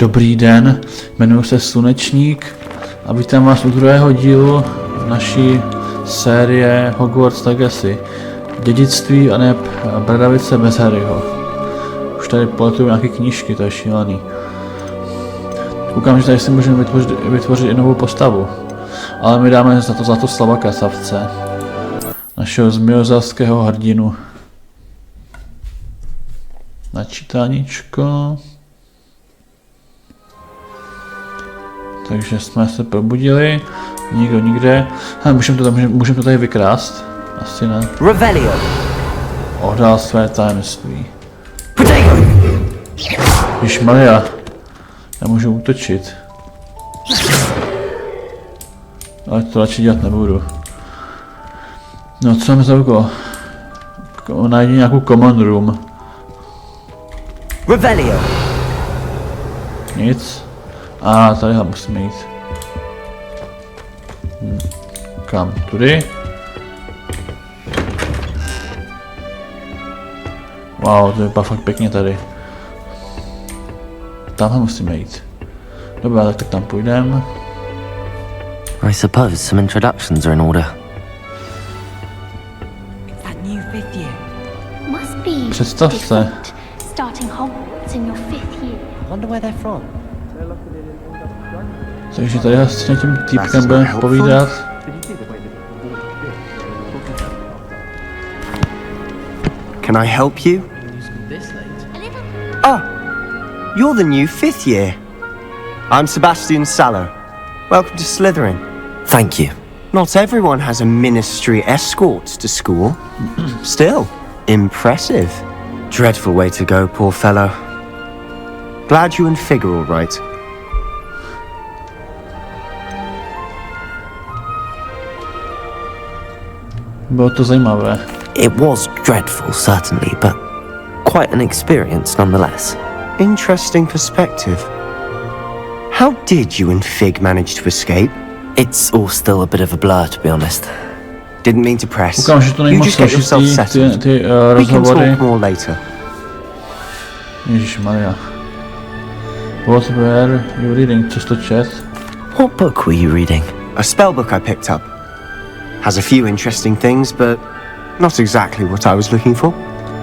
Dobrý den, jmenuji se Slunečník a vítám vás u druhého dílu naší série Hogwarts Legacy. Dědictví aneb Bradavice bez Harryho. Už tady poletují nějaké knížky, to je šílený. Koukám, že tady si můžeme vytvořit i novou postavu. Ale my dáme za to slava kasavce. Našeho zmijozalského hrdinu. Načítáníčko. Takže jsme se probudili. Nikdo nikde. Můžeme to tady vykrást. Asi ne. Revelio. Ohrál své tajemství. Potato. Ježmaria. Já můžu útočit. Ale to radši dělat nebudu. No co mi za úkol? Najdi nějakou command room. Revelio. Nic. A tady musíme jít. Kam? Tudy? Wow, to vypadá fakt pěkně tady. Tamhle musíme jít. Dobrá, tak tam půjdeme. I suppose some introductions are in order. That new fifth year. Must be Představ se. different, starting Hogwarts in your 5th year. Wonder where they're from. Takže tady s tím týpkem budeme povídat. Can I help you? Oh, you're the new 5th year. I'm Sebastian Sallow. Welcome to Slytherin. Thank you. Not everyone has a ministry escort to school. Still, impressive. Dreadful way to go, poor fellow. Glad you and Fig are all right. Bylo to zajímavé. It was dreadful, certainly, but quite an experience nonetheless. Interesting perspective. How did you and Fig manage to escape? It's all still a bit of a blur, to be honest. Didn't mean to press. Koukám, že to není You moc just get yourself složitý, settled. ty We can rozhovory. talk more later. Ježišmarja. What were you reading? Co jsi to čet? What book were you reading? A spellbook I picked up. Has a few interesting things, but not exactly what I was looking for.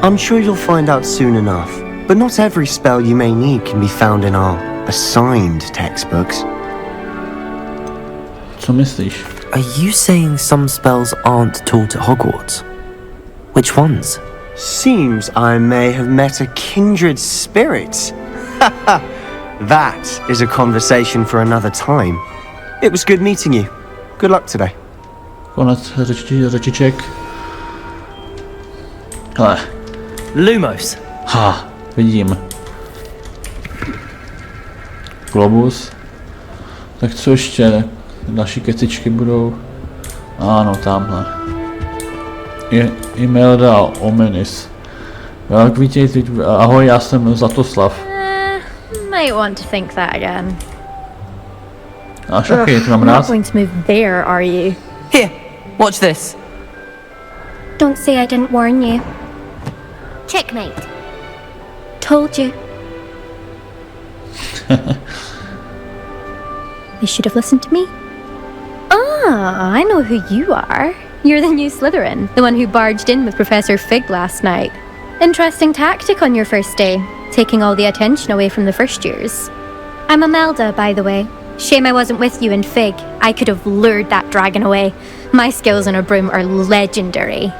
I'm sure you'll find out soon enough. But not every spell you may need can be found in our assigned textbooks. Co myslíš? Are you saying some spells aren't taught at Hogwarts? Which ones? Seems I may have met a kindred spirit. That is a conversation for another time. It was good meeting you. Good luck today. Konec řečiček. Hele. Lumos. Ha, vidím. Globus. Tak co ještě? Další kecičky budou. Ano, tamhle. Imelda Omenis. Jak vítejte, ahoj, já jsem Zlatoslav. Might want to think that again. A šachy, ty mám Not rád. going to move there, are you? Here, watch this. Don't say I didn't warn you. Checkmate. Told you. They should have listened to me. Ah, I know who you are. You're the new Slytherin, the one who barged in with Professor Fig last night. Interesting tactic on your first day, taking all the attention away from the first years. I'm Imelda, by the way. Shame I wasn't with you in Fig. I could have lured that dragon away. My skills on a broom are legendary.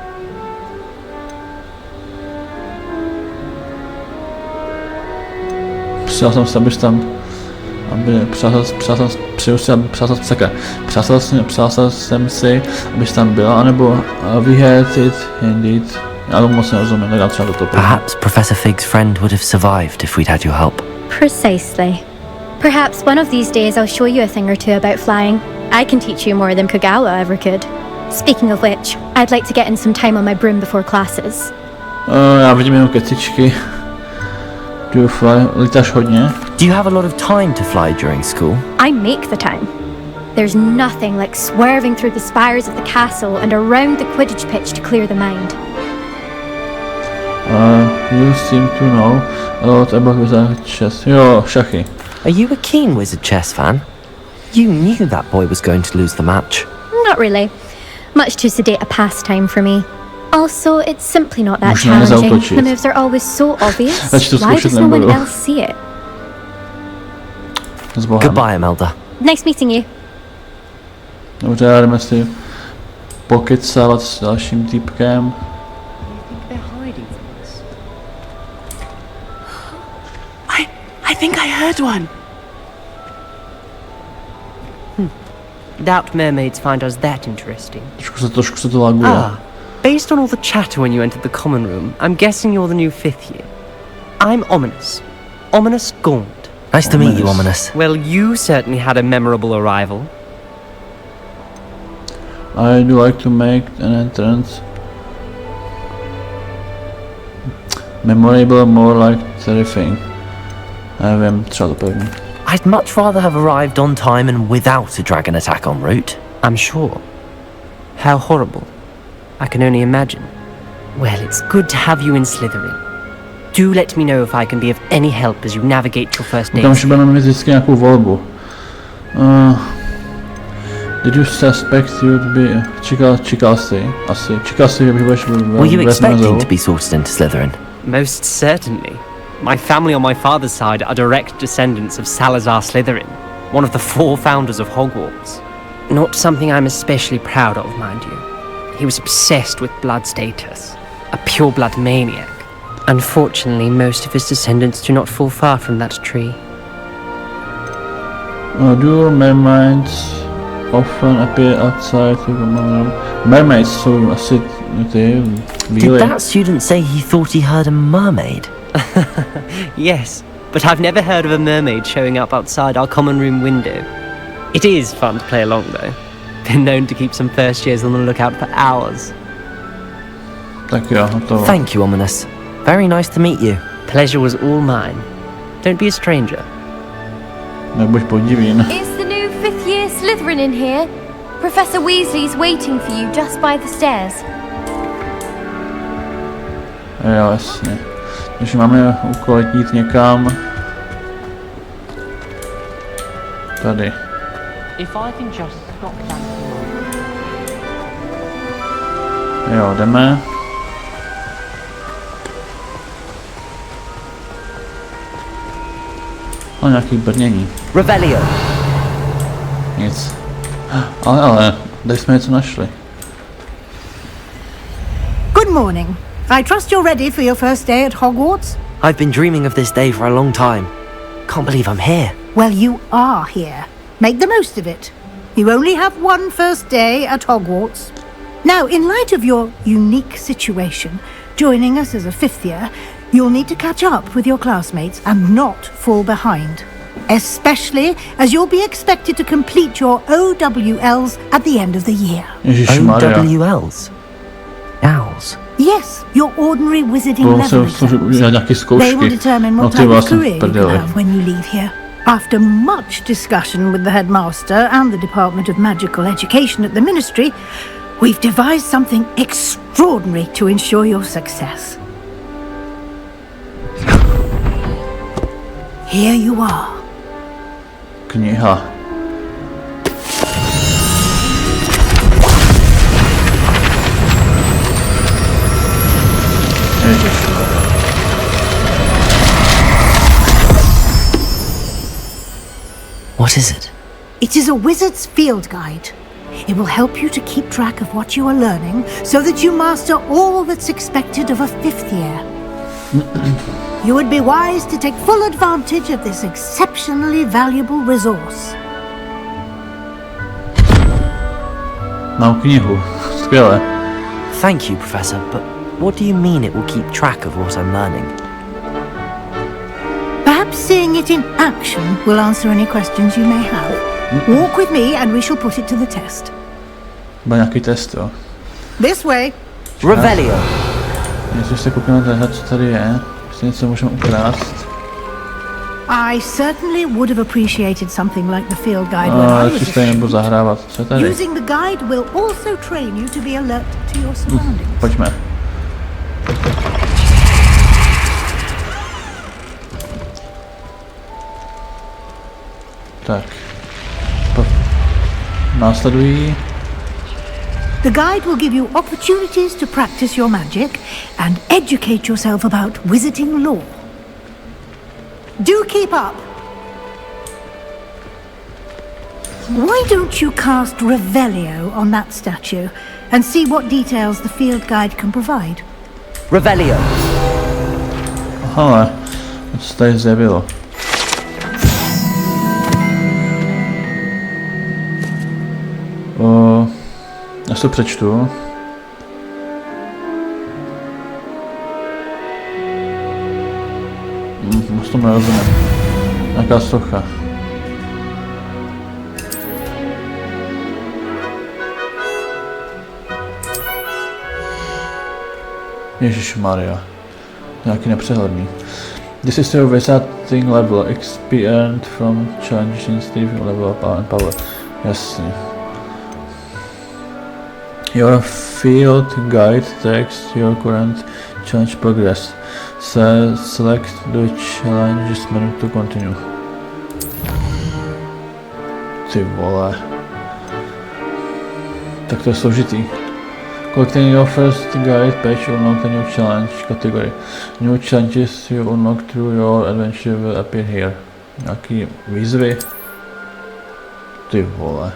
Přál jsem se, abys tam... Přál jsem si, abys tam byla, anebo we had it indeed. Já tomu moc nerozumím, tak já třeba to Perhaps Professor Fig's friend would have survived if we'd had your help. Precisely. Perhaps one of these days I'll show you a thing or two about flying. I can teach you more than Kogawa ever could. Speaking of which, I'd like to get in some time on my broom before classes. Já vidím jenom kecičky. Do you fly? Lítáš hodně? Do you have a lot of time to fly during school? I make the time. There's nothing like swerving through the spires of the castle and around the Quidditch pitch to clear the mind. You seem to know a lot about chess. Jo, šachy. Are you a keen Wizard chess fan? You knew that boy was going to lose the match. Not really. Much too sedate a pastime for me. Also, it's simply not that Možná challenging. nezautočit. The moves are always so obvious. Radši to Why zkoušet does no one nebudu. else see it? S Bohem. Goodbye, Imelda. Nice meeting you. Dobře, jdeme si pokecávat s dalším týpkem. I think I heard one. Doubt mermaids find us that interesting. Trošku se to laguje. Based on all the chatter when you entered the common room, I'm guessing you're the new 5th year. I'm Ominous. Ominous Gaunt. Nice to meet you, Ominous. Well, you certainly had a memorable arrival. I do like to make an entrance. Memorable, more like terrifying. Nevím, třeba to první. I'd much rather have arrived on time and without a dragon attack en route. I'm sure. How horrible. I can only imagine. Well, it's good to have you in Slytherin. Do let me know if I can be of any help as you navigate your first Tam day. už budeme mít vždycky nějakou volbu. Did you suspect you'd be... Čekal jsi, asi. Čekal jsi, že budeš Were you expecting to be sorted into Slytherin? Most certainly. My family on my father's side are direct descendants of Salazar Slytherin, one of the 4 founders of Hogwarts. Not something I'm especially proud of, mind you. He was obsessed with blood status, a pure-blood maniac. Unfortunately, most of his descendants do not fall far from that tree. Do mermaids often appear outside the common. Mermaids jsou asi ty Did byli. that student say he thought he heard a mermaid? Yes, but I've never heard of a mermaid showing up outside our common room window. It is fun to play along, though. Been known to keep some first years on the lookout for hours. Tak jo, hotovo. Thank you, Ominous. Very nice to meet you. Pleasure was all mine. Don't be a stranger. Nebuď podivín. Is the new 5th year Slytherin in here? Professor Weasley's waiting for you just by the stairs. Jo, jasně. Takže máme úkol jít někam. Tady. If I can just stop Jo, jdeme. O, nějaký brnění. Revelio. Nic. Ale, tady jsme něco našli. Good morning. I trust you're ready for your first day at Hogwarts? I've been dreaming of this day for a long time. Can't believe I'm here. Well, you are here. Make the most of it. You only have one first day at Hogwarts. Now, in light of your unique situation, joining us as a 5th year, you'll need to catch up with your classmates and not fall behind. Especially as you'll be expected to complete your OWLs at the end of the year. Ježišmarja. OWLs? Owls? Yes, your ordinary wizarding Bylo level se exams. udělat nějaké They will zkoušky. determine No what ty type of vlastně career you prdeli. have when you leave here. After much discussion with the headmaster and the Department of Magical Education at the Ministry, we've devised something extraordinary to ensure your success. Here you are. Kniha. Ježiš. What is it? It is a wizard's field guide. It will help you to keep track of what you are learning so that you master all that's expected of a 5th year. You would be wise to take full advantage of this exceptionally valuable resource. Mám knihu. Skvěle. Thank you, Professor, but what do you mean it will keep track of what I'm learning? Perhaps seeing it in action will answer any questions you may have. Walk with me and we shall put it to the test. Byl nějaký test, jo. This way. Revelio. Jestli se koukneme tady, co tady je. Jestli něco můžeme ukrást. I certainly would have appreciated something like the field guide when I Ale was si a tady nebudu student. zahrávat. Co je tady? Using the guide will also train you to be alert to your surroundings. Pojďme. Tak. Následují. The guide will give you opportunities to practice your magic and educate yourself about wizarding lore. Do keep up! Why don't you cast Revelio on that statue and see what details the field guide can provide? Revelio. Aha, co se tady zjevilo? Já si to přečtu. Moc tomu nerozumím. Nějaká socha. Ježišmarja. Nějaký nepřehledný. This is your wizarding level. XP earned from challenging Steve level and power. Jasně. Your field guide takes your current challenge progress. Select the challenges menu to continue. Ty vole. Tak to je složitý. Collecting your first guide page unlock a new challenge category. New challenges you unlock through your adventure will appear here. Nějaký výzvy. Ty vole.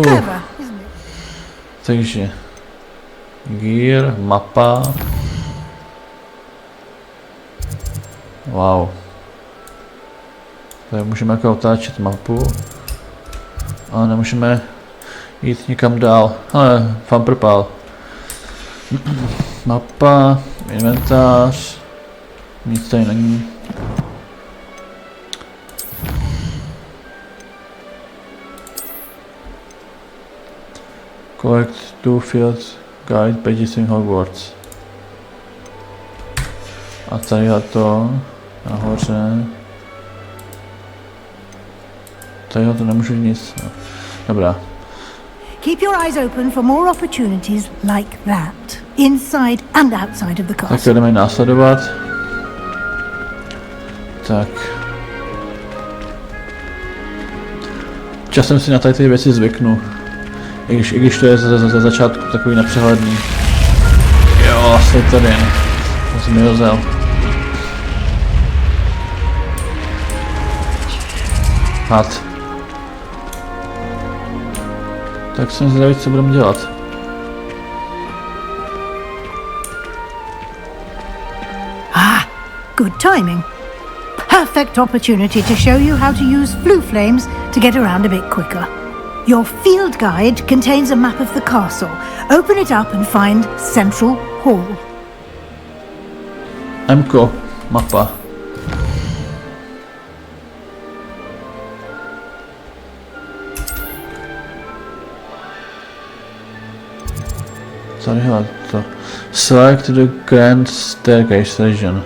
Clever, isn't it? Takže gear, mapa. Wow. Tady můžeme jako otáčet mapu. Ale nemůžeme jít někam dál. Ale fan propál. Mapa, inventář. Nic tady není. Collect 2 field guide pages in Hogwarts. A tady je to nahoře. Tady to nemůžu nic. No. Dobrá. Keep your eyes open for more opportunities like that, inside and outside of the Tak castle. jdeme následovat. Tak. Časem si na tady ty věci zvyknu. I když to je za začátku takový nepřehledný. Jo, asi tady. Zmizel. Had. Tak jsem zvědavý, co budeme dělat. Good timing. Perfect opportunity to show you how to use flue flames to get around a bit quicker. Your field guide contains a map of the castle. Open it up and find Central Hall. Mko, mapa. Tady to. Select the Grand Staircase region.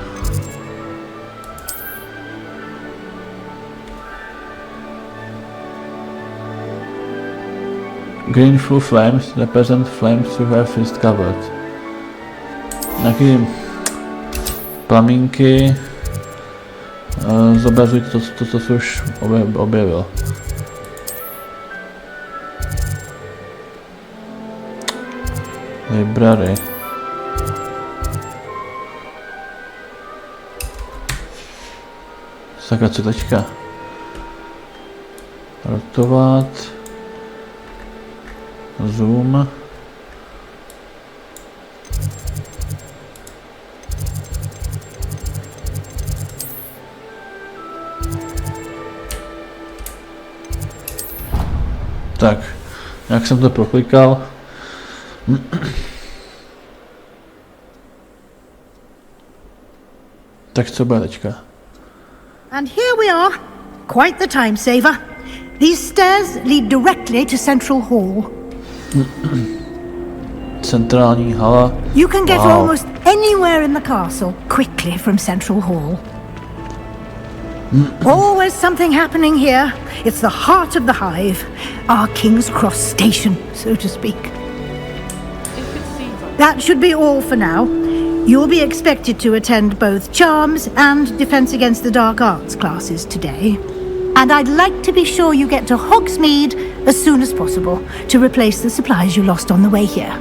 Green flue flames represent flames you have discovered. Nějaký plamínky zobrazují to, co jsi už objevil. Library. Sakra, co teďka? Rotovat. Zoom. Tak, jak jsem to proklikal. Tak co bude teďka? And here we are. Quite the time saver. These stairs lead directly to Central Hall. Centrální hala. You can get Wow. almost anywhere in the castle quickly from Central Hall. Always something happening here. It's the heart of the hive, our King's Cross station, so to speak. That should be all for now. You'll be expected to attend both Charms and Defense Against the Dark Arts classes today. And I'd like to be sure you get to Hogsmeade as soon as possible to replace the supplies you lost on the way here.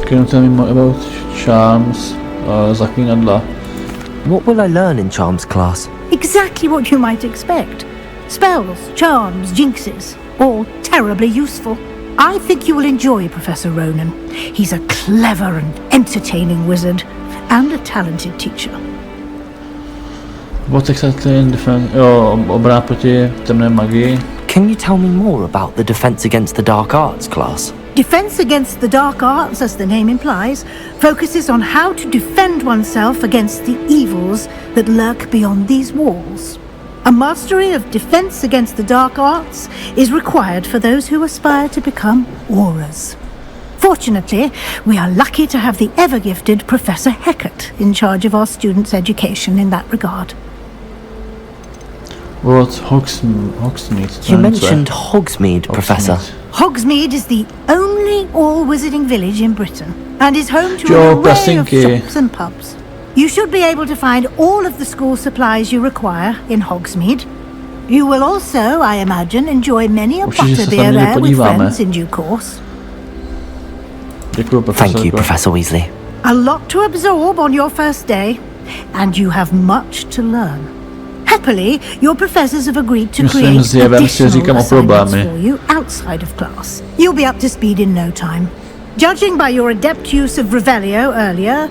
Can you tell me more about Charms, zaklínadla? What will I learn in Charms class? Exactly what you might expect. Spells, charms, jinxes, all terribly useful. I think you will enjoy Professor Ronan. He's a clever and entertaining wizard, and a talented teacher. What exactly in defense? Obrana proti temné magii. Can you tell me more about the Defense Against the Dark Arts class? Defense Against the Dark Arts, as the name implies, focuses on how to defend oneself against the evils that lurk beyond these walls. A mastery of Defense Against the Dark Arts is required for those who aspire to become auras. Fortunately, we are lucky to have the ever-gifted Professor Hecat in charge of our students' education in that regard. What Hogsmeade? You mentioned Hogsmeade, Professor. Hogsmeade is the only all-wizarding village in Britain and is home to Joe an array of Prasinki. shops and pubs. You should be able to find all of the school supplies you require in Hogsmeade. You will also, I imagine, enjoy many a Určitě se tam butterbeer někdy there with podíváme. friends in due course. Děkuji, Thank you, profesorko. Professor Weasley. A lot to absorb on your first day, and you have much to learn. Happily, your professors have agreed to Myslím, create zjevem si additional říkám o assignments problémy. for you outside of class. You'll be up to speed in no time. Judging by your adept use of Revelio earlier,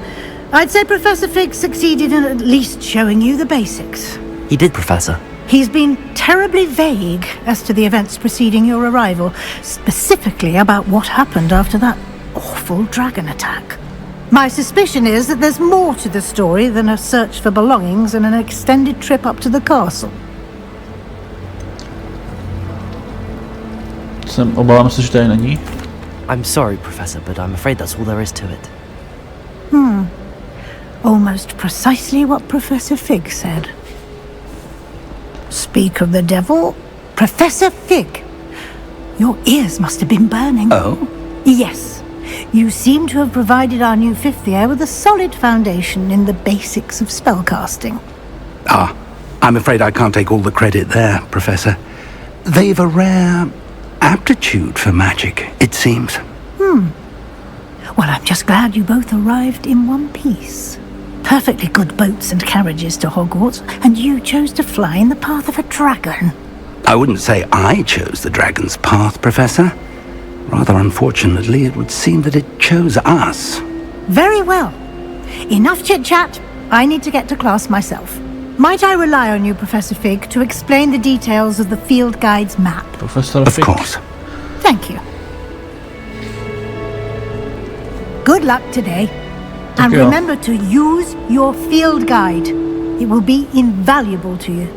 I'd say Professor Fig succeeded in at least showing you the basics. He did, Professor. He's been terribly vague as to the events preceding your arrival, specifically about what happened after that awful dragon attack. My suspicion is that there's more to the story than a search for belongings and an extended trip up to the castle. Obávám se, že tady není. I'm sorry, Professor, but I'm afraid that's all there is to it. Almost precisely what Professor Fig said. Speak of the devil, Professor Fig. Your ears must have been burning. Oh? Yes. You seem to have provided our new fifth year with a solid foundation in the basics of spellcasting. Ah, I'm afraid I can't take all the credit there, Professor. They've a rare aptitude for magic, it seems. Well, I'm just glad you both arrived in one piece. Perfectly good boats and carriages to Hogwarts, and you chose to fly in the path of a dragon. I wouldn't say I chose the dragon's path, Professor. Rather unfortunately, it would seem that it chose us. Very well. Enough chit-chat. I need to get to class myself. Might I rely on you, Professor Fig, to explain the details of the field guide's map? Profesor Of Fig. course. Thank you. Good luck today. And you. remember to use your field guide. It will be invaluable to you.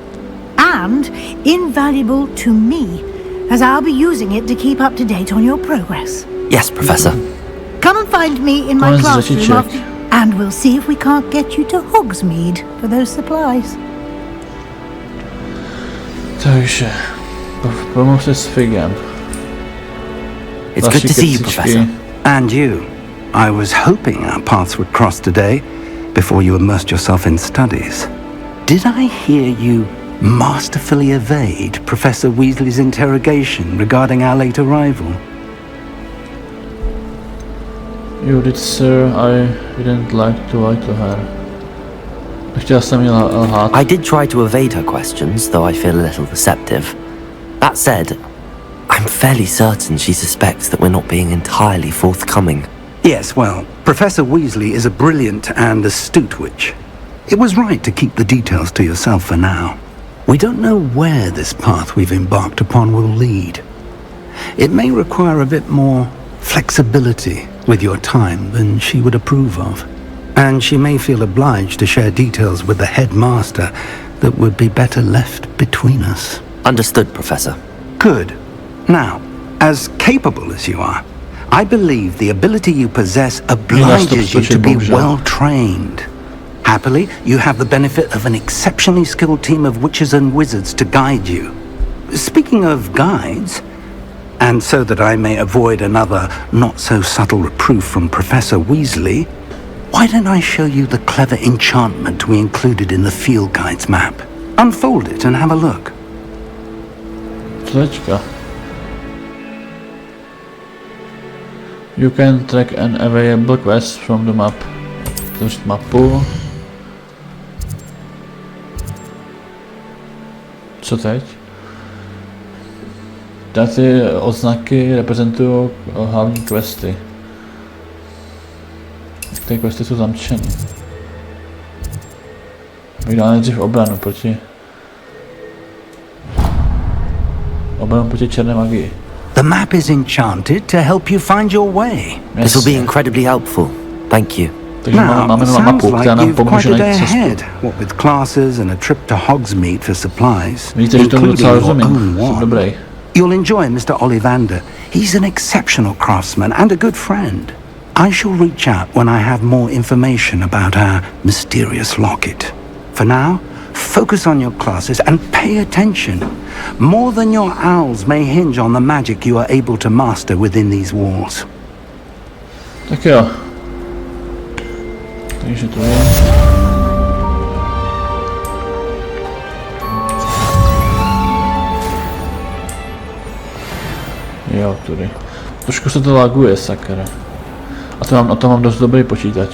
And invaluable to me, as I'll be using it to keep up to date on your progress. Yes, Professor. Come and find me in my Konec classroom řečiček. after, and we'll see if we can't get you to Hogsmeade for those supplies. Takže, pomůž se s Figem. It's good to see you, Professor. And you. I was hoping our paths would cross today, before you immersed yourself in studies. Did I hear you masterfully evade Professor Weasley's interrogation regarding our late arrival? You did, sir. I didn't like to lie to her. Nechtěl jsem jí lhát. I did try to evade her questions, though I feel a little deceptive. That said, I'm fairly certain she suspects that we're not being entirely forthcoming. Yes, well, Professor Weasley is a brilliant and astute witch. It was right to keep the details to yourself for now. We don't know where this path we've embarked upon will lead. It may require a bit more flexibility with your time than she would approve of. And she may feel obliged to share details with the headmaster that would be better left between us. Understood, Professor. Good. Now, as capable as you are, I believe the ability you possess obliges you to be well trained. Happily, you have the benefit of an exceptionally skilled team of witches and wizards to guide you. Speaking of guides, and so that I may avoid another not-so-subtle reproof from Professor Weasley, why don't I show you the clever enchantment we included in the field guide's map? Unfold it and have a look. Tečka. You can track an available quest from the map. Otevřít mapu. Co teď? Tady ty oznaky reprezentují hlavní questy. Ty questy jsou zamčeny. Bych dal nejdřív obranu proti černé magii. The map is enchanted to help you find your way. This will be incredibly helpful. Thank you. Takže máme sounds mapu, která nám you've pomůže quite a day najít cestu. ahead, what with classes and a trip to Hogsmeade for supplies, Vidíte, že tomu including docela your rozumím. own Jsem wand. dobrý. You'll enjoy Mr. Ollivander. He's an exceptional craftsman and a good friend. I shall reach out when I have more information about our mysterious locket. For now, focus on your classes and pay attention. More than your owls may hinge on the magic you are able to master within these walls. Tak jo. Takže to je. Jo, tudy. Trošku se to laguje, sakra. A to mám dost dobrý počítač.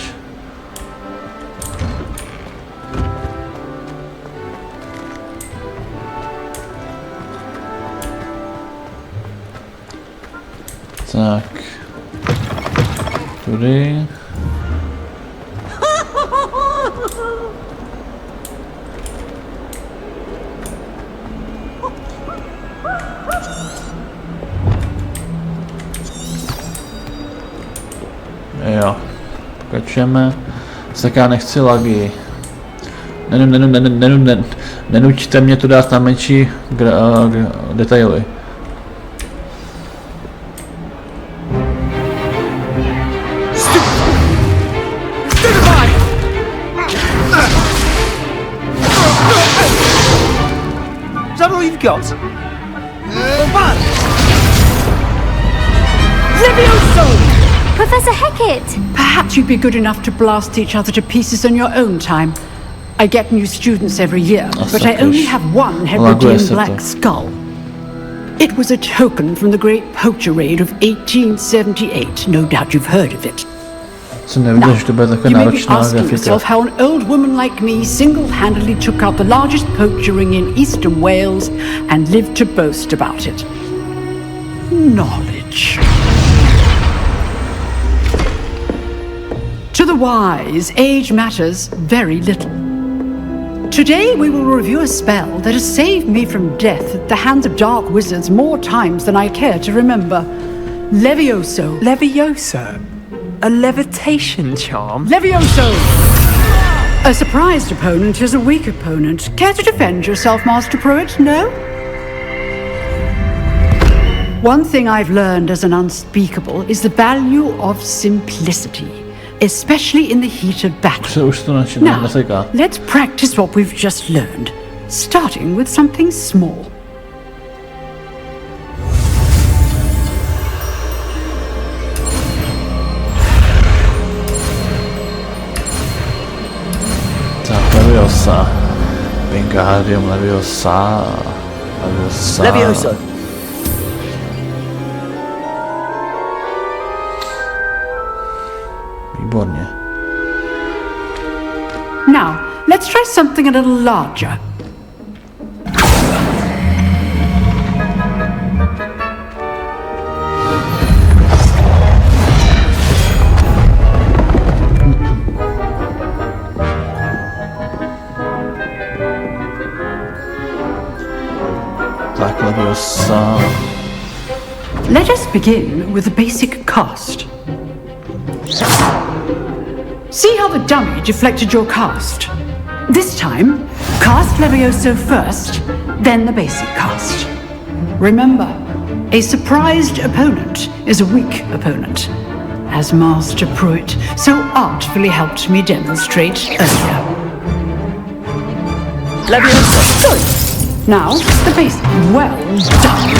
Tak. Tudy. Jo, pokračujeme. Tak já nechci lagy. Nenuďte mě to dát na menší detaily. Is that all you've got? Professor Hecat! Perhaps you'd be good enough to blast each other to pieces on your own time. I get new students every year, but I only have one Hebridean black skull. It was a token from the great poacher raid of 1878. No doubt you've heard of it. Jsem neviděl, že to bude takové You may be náročná asking grafika. yourself how an old woman like me single-handedly took out the largest poacher ring in eastern Wales and lived to boast about it. Knowledge. To the wise, age matters very little. Today we will review a spell that has saved me from death at the hands of dark wizards more times than I care to remember. Levioso. Levioso? A levitation charm? Levioso! A surprised opponent is a weak opponent. Care to defend yourself, Master Pruitt? No? One thing I've learned as an unspeakable is the value of simplicity, especially in the heat of battle. Now, let's practice what we've just learned, starting with something small. Leviosa. Wingardium Leviosa. Leviosa. Výborně. Now, let's try something a little larger. Tak, Leviosa. Let us begin with the basic cast. See how the dummy deflected your cast? This time, cast Levioso first, then the basic cast. Remember, a surprised opponent is a weak opponent, as Master Pruitt so artfully helped me demonstrate earlier. Leviosa! Good. Now, the basic. Well done.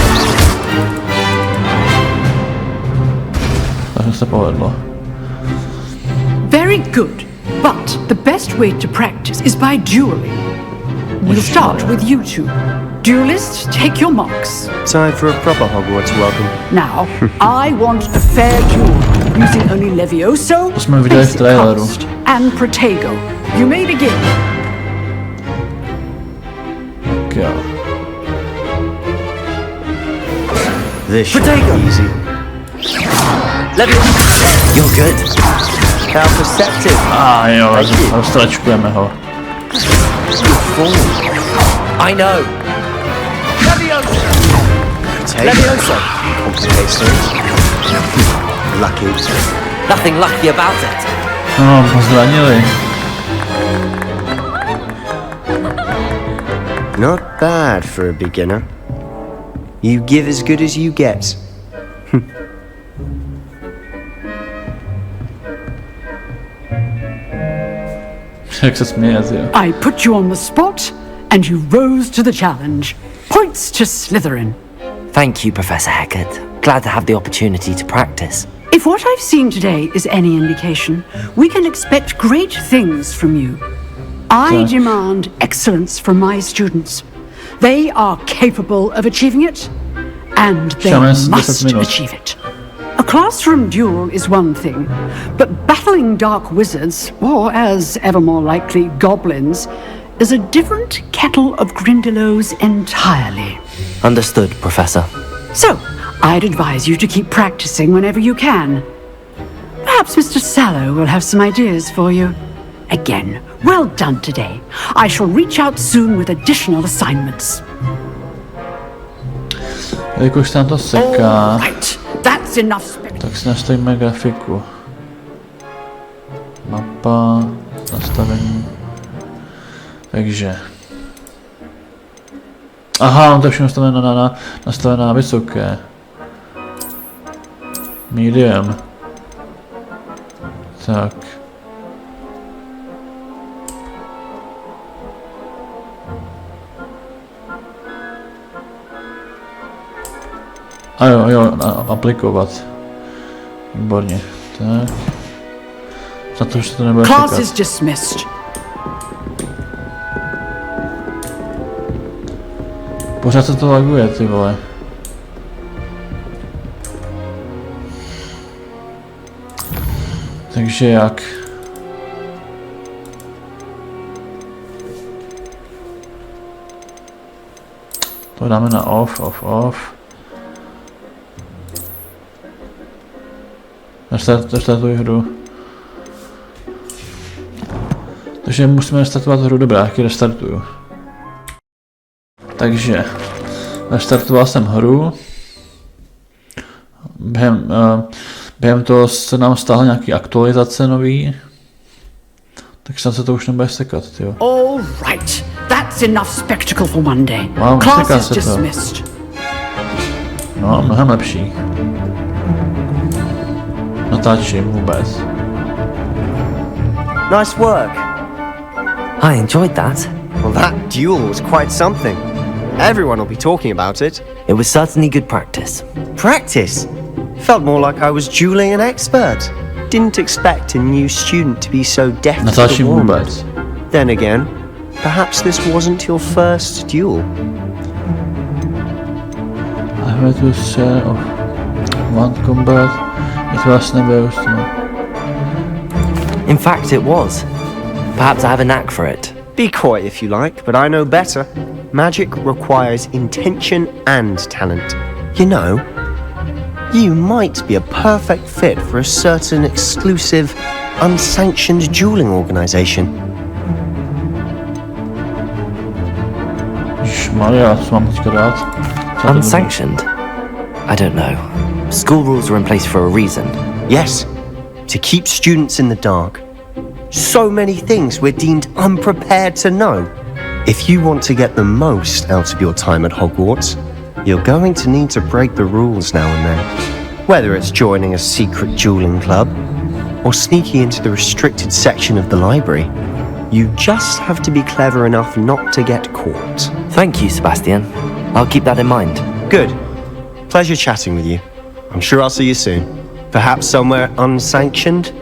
Takže se povedlo. Very good. But the best way to practice is by dueling. We'll start with you two. Duelists, take your marks. Time for a proper Hogwarts welcome. Now, I want a fair duel, using only Levioso, To jsme viděli v traileru. Cast, and Protego. You may begin. Tak jo. This should be easy. Leviosa! You're good. How perceptive. Jo, roztračkujeme ho. I know. Leviosa! Leviosa! Complicates things. Lucky. Nothing lucky about it. No, zranili. Not bad for a beginner. You give as good as you get. Jak se směje, jo. I put you on the spot, and you rose to the challenge. Points to Slytherin. Thank you, Professor Hecat. Glad to have the opportunity to practice. If what I've seen today is any indication, we can expect great things from you. I demand excellence from my students. They are capable of achieving it, and they must achieve it. A classroom duel is one thing, but battling dark wizards, or as ever more likely, goblins, is a different kettle of Grindylows entirely. Understood, Professor. So, I'd advise you to keep practicing whenever you can. Perhaps Mr. Sallow will have some ideas for you. Again, well done today. I shall reach out soon with additional assignments. Jakož se nám to seká, That's enough. tak si nastavíme grafiku. Mapa, nastavení. Takže. Aha, on to všechno nastavené na vysoké. Medium. Tak. A jo, aplikovat. Výborně. Tak. Za to, že to nebude Class čekat. is dismissed. Pořád se to laguje, ty vole. Takže jak? To dáme na off. Restartuj hru. Takže musíme restartovat hru, dobrá, jak ji restartuju. Takže restartoval jsem hru. Během toho se nám stáhly nějaký aktualizace nový. Takže se to už nebude sekat, jo. All right, that's enough spectacle for one day. Wow, Class seká is se to. dismissed. No, mnohem lepší. Natáčím vůbec. Nice work. I enjoyed that. Well, that duel was quite something. Everyone will be talking about it. It was certainly good practice. Practice? Felt more like I was dueling an expert. Didn't expect a new student to be so deft to the Natáčím wand. vůbec. Then again, perhaps this wasn't your first duel. I have to share of one combat. It was never In fact, it was. Perhaps I have a knack for it. Be coy if you like, but I know better. Magic requires intention and talent. You know, you might be a perfect fit for a certain exclusive, unsanctioned dueling organization. Maria, co mám teďka dát? Unsanctioned? I don't know. School rules are in place for a reason. Yes, to keep students in the dark. So many things we're deemed unprepared to know. If you want to get the most out of your time at Hogwarts, you're going to need to break the rules now and then. Whether it's joining a secret dueling club or sneaking into the restricted section of the library, you just have to be clever enough not to get caught. Thank you, Sebastian. I'll keep that in mind. Good. Pleasure chatting with you. I'm sure I'll see you soon. Perhaps somewhere unsanctioned?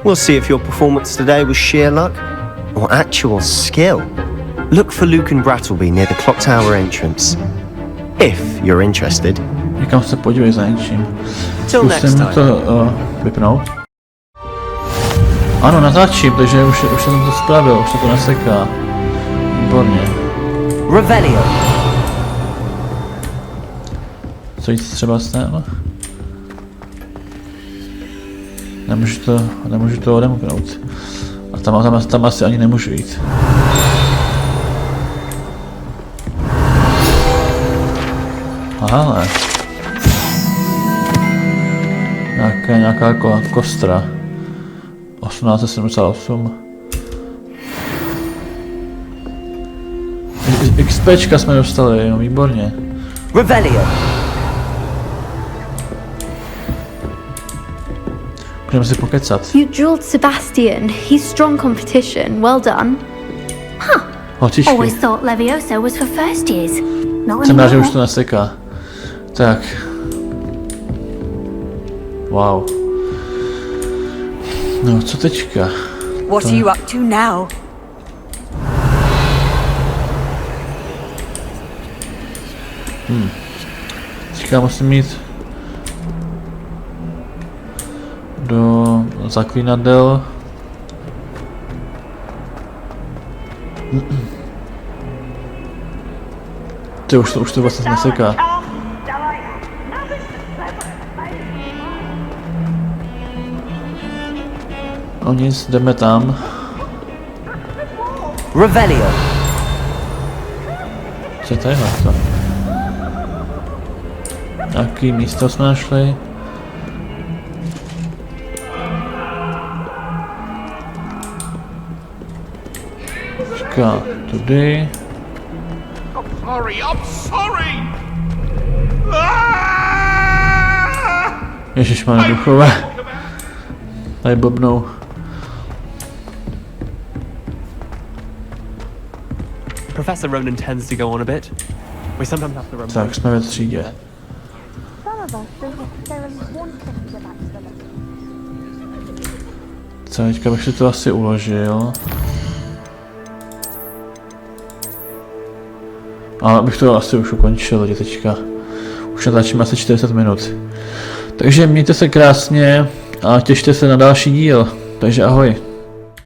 We'll see if your performance today was sheer luck or actual skill. Look for Luke and Brattleby near the clock tower entrance. If you're interested. Někam se podívej za něčím. Zkusím to vypnout. Ano, natáčím, takže už jsem to spravil, už se to neseká. Výborně. Revelio. Co jít třeba s tím? Nemůžu to odemknout. A tam asi ani nemůžu jít. Ale nějaká kostra. 1878. XPčka jsme dostali, no výborně. Revelio. Můžeme si pokecat. You drilled Sebastian. He's strong competition. Well done. Huh. Hotičky. Always thought Levioso was for first years. Not Jsem rád, že anymore. už to neseká. Tak. Wow. No, co teďka? What are you up to now? Teďka musím jít do zaklínadel. Ty už to vlastně neseká. No nic, jdeme tam. Revelio. Co je tady to? Jaký místo jsme našli? Říká tudy. I'm sorry. Ježišmarja, duchové. Tady blbnou. Professor Ronan tends to go on a bit. We sometimes have to remember. Tak, jsme ve třídě. Co, teďka bych si to asi uložil. Ale bych to asi už ukončil teďka. Už natáčíme asi 40 minut. Takže mějte se krásně a těšte se na další díl. Takže ahoj.